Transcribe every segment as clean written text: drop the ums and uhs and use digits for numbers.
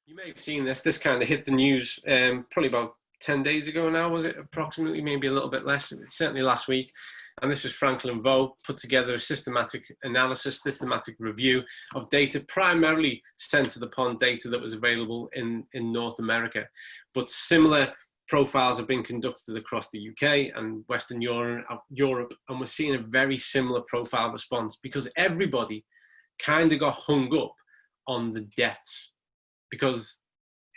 You may have seen this. This kind of hit the news probably about 10 days ago now, was it? Approximately, maybe a little bit less, certainly last week. And this is Franklin Vo put together a systematic analysis, systematic review of data primarily centered upon data that was available in North America. But similar profiles have been conducted across the UK and Western Europe, and we're seeing a very similar profile response because everybody kind of got hung up on the deaths, because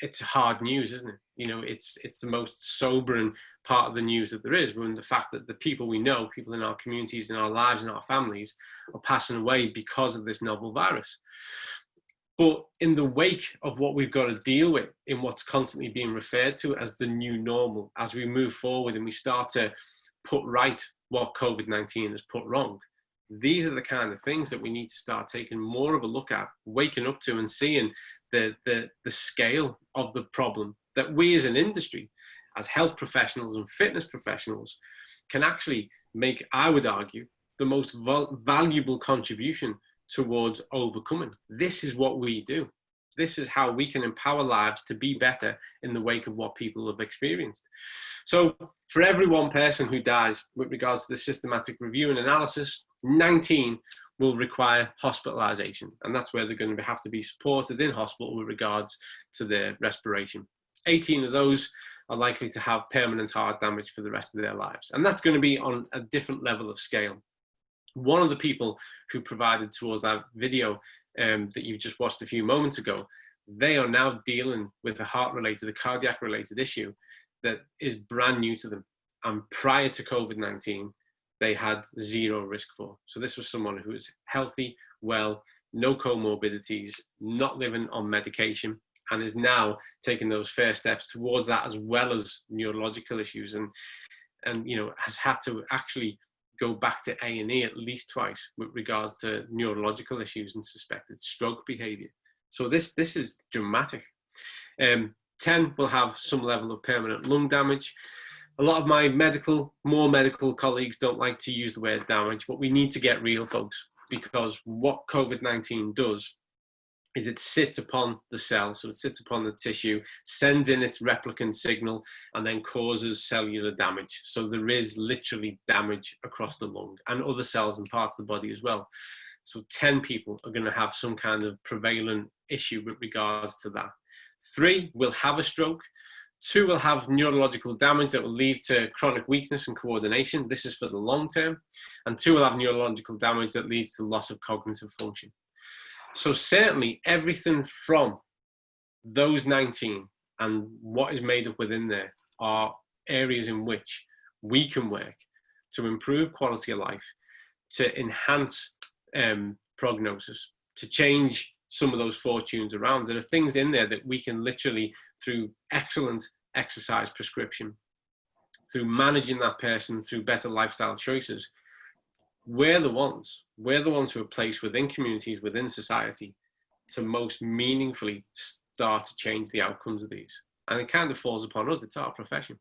it's hard news, isn't it? You know, it's the most sobering part of the news that there is, when the fact that the people we know, people in our communities, in our lives, in our families, are passing away because of this novel virus. But in the wake of what we've got to deal with in what's constantly being referred to as the new normal, as we move forward and we start to put right what COVID-19 has put wrong, these are the kind of things that we need to start taking more of a look at, waking up to and seeing the scale of the problem that we as an industry, as health professionals and fitness professionals, can actually make, I would argue, the most valuable contribution towards overcoming. This is what we do. This is how we can empower lives to be better in the wake of what people have experienced. So for every one person who dies with regards to the systematic review and analysis, 19 will require hospitalization. And that's where they're going to have to be supported in hospital with regards to their respiration. 18 of those are likely to have permanent heart damage for the rest of their lives. And that's going to be on a different level of scale. One of the people who provided towards that video that you just watched a few moments ago, they are now dealing with a heart-related, a cardiac-related issue that is brand new to them. And prior to COVID-19, they had zero risk for. So this was someone who was healthy, well, no comorbidities, not living on medication, and is now taking those first steps towards that, as well as neurological issues, and you know, has had to actually go back to A&E at least twice with regards to neurological issues and suspected stroke behavior. So this is dramatic. 10 will have some level of permanent lung damage. A lot of my more medical colleagues don't like to use the word damage, but we need to get real, folks, because what COVID-19 does is it sits upon the cell, so it sits upon the tissue, sends in its replicant signal, and then causes cellular damage. So there is literally damage across the lung and other cells and parts of the body as well. So 10 people are going to have some kind of prevalent issue with regards to that. 3 will have a stroke. 2 will have neurological damage that will lead to chronic weakness and coordination. This is for the long term. And 2 will have neurological damage that leads to loss of cognitive function. So certainly everything from those 19 and what is made up within there are areas in which we can work to improve quality of life, to enhance prognosis, to change some of those fortunes around. There are things in there that we can literally, through excellent exercise prescription, through managing that person, through better lifestyle choices, we're the ones who are placed within communities, within society, to most meaningfully start to change the outcomes of these. And it kind of falls upon us. It's our profession.